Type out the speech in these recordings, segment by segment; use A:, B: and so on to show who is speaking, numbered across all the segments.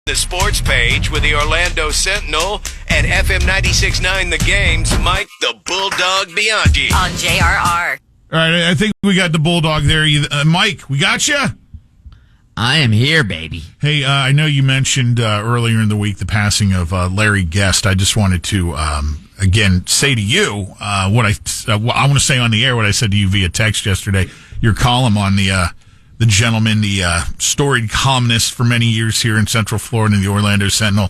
A: The sports page with the Orlando Sentinel and FM 96.9 The Game's Mike the Bulldog Bianchi.
B: On JRR.
C: All right, I think we got the Bulldog there. Mike, we got you?
D: I am here, baby.
C: Hey, I know you mentioned earlier in the week the passing of Larry Guest. I just wanted to, again, say to you what I want to say on the air, what I said to you via text yesterday. Your column on the gentleman, the storied columnist for many years here in Central Florida in the Orlando Sentinel.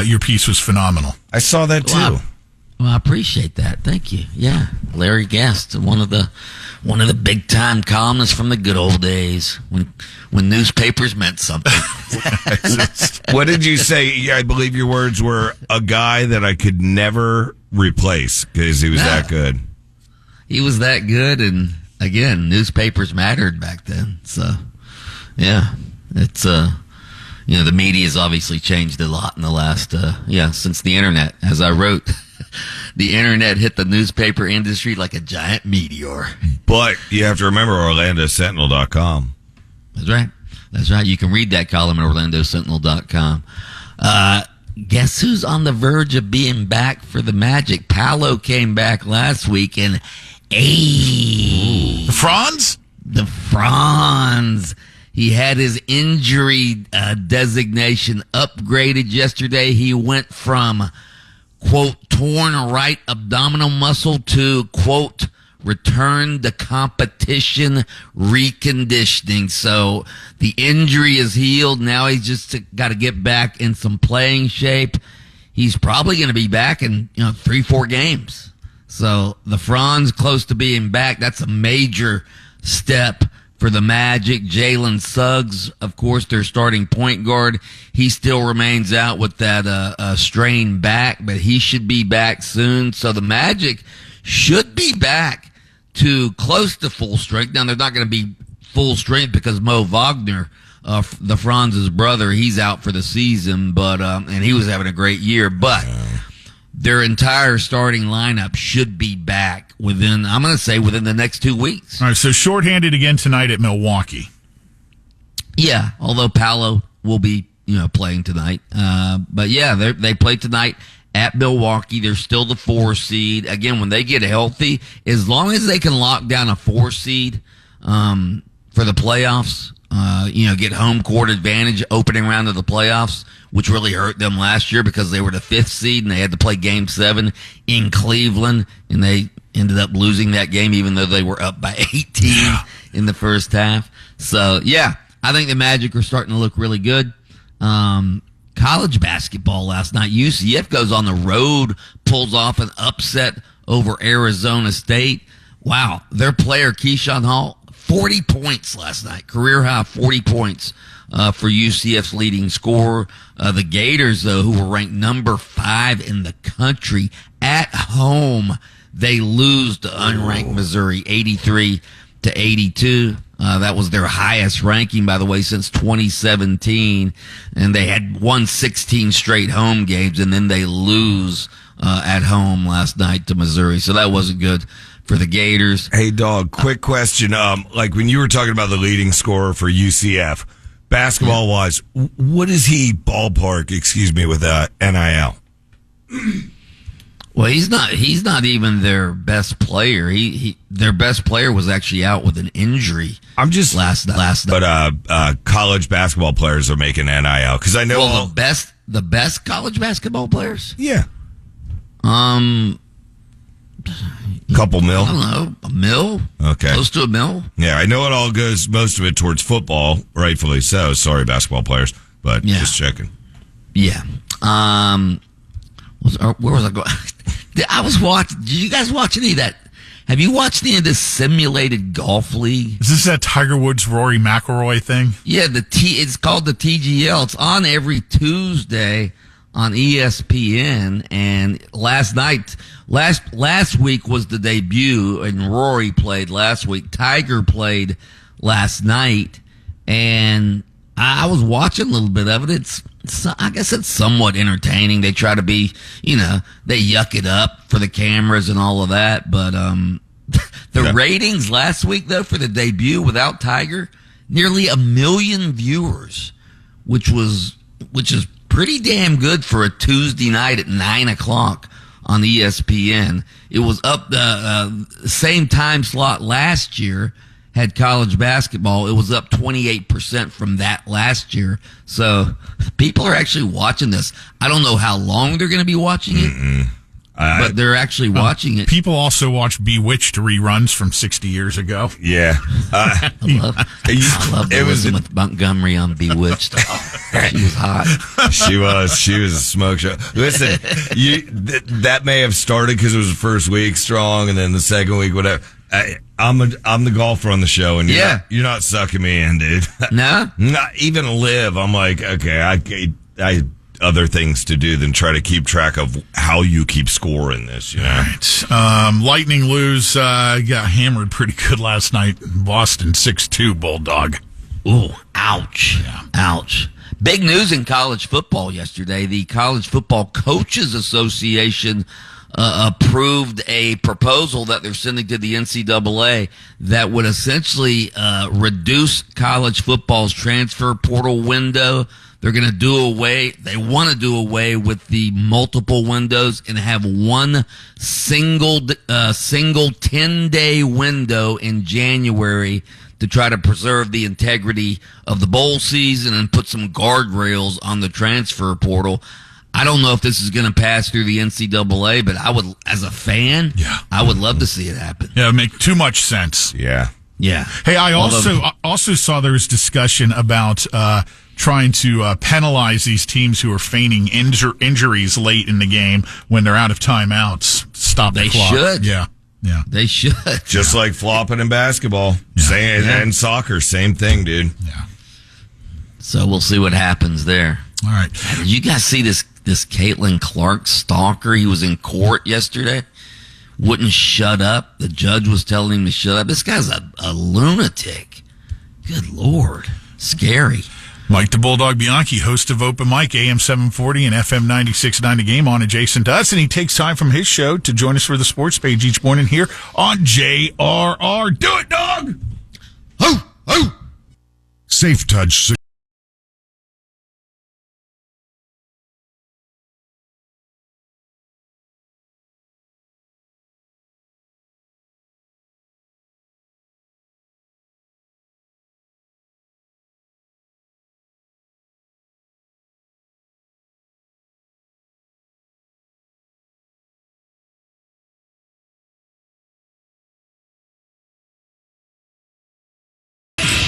C: Your piece was phenomenal.
E: I saw that too.
D: Well, I appreciate that. Thank you. Yeah, Larry Guest, one of the big time columnists from the good old days when newspapers meant something.
E: What did you say? I believe your words were a guy that I could never replace because he was that good.
D: He was that good, and again, newspapers mattered back then. So, yeah, it's the media's obviously changed a lot in the last since the internet. As I wrote, the internet hit the newspaper industry like a giant meteor.
E: But you have to remember OrlandoSentinel.com.
D: That's right. You can read that column at OrlandoSentinel.com. Guess who's on the verge of being back for the Magic? Paolo came back last week, and
C: The Franz?
D: The Franz. He had his injury designation upgraded yesterday. He went from, quote, torn right abdominal muscle to, quote, return to competition reconditioning. So the injury is healed. Now he's just got to get back in some playing shape. He's probably going to be back in 3-4 games. So the Franz close to being back. That's a major step for the Magic. Jalen Suggs, of course, their starting point guard. He still remains out with that strained back, but he should be back soon. So the Magic should be back to close to full strength. Now, they're not going to be full strength because Mo Wagner, the Franz's brother, he's out for the season, but and he was having a great year. But their entire starting lineup should be back within the next 2 weeks.
C: All right, so shorthanded again tonight at Milwaukee.
D: Yeah, although Paolo will be playing tonight. But yeah, they play tonight at Milwaukee. They're still the 4 seed. Again, when they get healthy, as long as they can lock down a 4 seed for the playoffs, get home court advantage opening round of the playoffs, which really hurt them last year because they were the 5th seed and they had to play Game 7 in Cleveland, and they ended up losing that game even though they were up by 18 in the first half. So, yeah, I think the Magic are starting to look really good. College basketball last night, UCF goes on the road, pulls off an upset over Arizona State. Wow, their player, Keyshawn Hall, 40 points last night, career high 40 points for UCF's leading scorer. The Gators, though, who were ranked number 5 in the country at home, they lose to unranked Missouri 83-82. That was their highest ranking, by the way, since 2017. And they had won 16 straight home games, and then they lose at home last night to Missouri. So that wasn't good for the Gators.
E: Hey, dog, quick question. Like when you were talking about the leading scorer for UCF, basketball-wise, what is he ballpark, with NIL?
D: Well, he's not even their best player. Their best player was actually out with an injury. Last night.
E: But college basketball players are making NIL because I know
D: the best college basketball players.
E: Yeah. Couple mil.
D: I don't know, a mil.
E: Okay,
D: close to a mil.
E: Yeah, I know it all goes most of it towards football, rightfully so. Sorry, basketball players, but just checking.
D: Yeah. Where was I going? I was watching. Did you guys watch any of that? Have you watched any of this simulated golf league?
C: Is this that Tiger Woods Rory McIlroy thing?
D: Yeah, it's called the TGL. It's on every Tuesday on ESPN. And last week was the debut, and Rory played last week. Tiger played last night, and I was watching a little bit of it. I guess it's somewhat entertaining. They try to be, they yuck it up for the cameras and all of that. But the ratings last week, though, for the debut without Tiger, nearly 1 million viewers, which is pretty damn good for a Tuesday night at 9 o'clock on ESPN. It was up the same time slot last year, had college basketball. It was up 28% from that last year. So people are actually watching this. I don't know how long they're going to be watching it. But they're actually watching it.
C: People also watch Bewitched reruns from 60 years ago.
E: Yeah.
D: I love Elizabeth Montgomery on Bewitched. She was hot.
E: She was a smoke show. Listen, that may have started because it was the first week strong, and then the second week, whatever. I'm the golfer on the show, and you're not sucking me in, dude.
D: No?
E: Not even Live. I'm like, okay, I other things to do than try to keep track of how you keep scoring this, you know?
C: Right. Lightning lose, got hammered pretty good last night. Boston 6-2 Bulldog.
D: Ooh, ouch. Yeah. Ouch. Big news in college football yesterday. The College Football Coaches Association approved a proposal that they're sending to the NCAA that would essentially reduce college football's transfer portal window. They're going to they want to do away with the multiple windows and have one single 10-day window in January to try to preserve the integrity of the bowl season and put some guardrails on the transfer portal. I don't know if this is going to pass through the NCAA, but I would, as a fan, I would love to see it happen.
C: Yeah, it would make too much sense.
E: Yeah.
D: Yeah.
C: Hey, I also saw there was discussion about trying to penalize these teams who are feigning injuries late in the game when they're out of timeouts. Stop the clock.
D: They should.
C: Yeah.
D: They should.
E: Just like flopping in basketball. And soccer, same thing, dude.
C: Yeah.
D: So we'll see what happens there.
C: All right.
D: Did you guys see this Caitlin Clark stalker? He was in court yesterday. Wouldn't shut up. The judge was telling him to shut up. This guy's a lunatic. Good Lord. Scary.
C: Mike the Bulldog Bianchi, host of Open Mic, AM 740 and FM 96.9 The Game, on adjacent to us, and he takes time from his show to join us for the sports page each morning here on JRR. Do it, dog!
B: Ho! Ho! Safe Touch.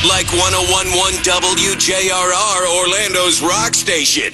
A: Like 101.1 WJRR, Orlando's rock station.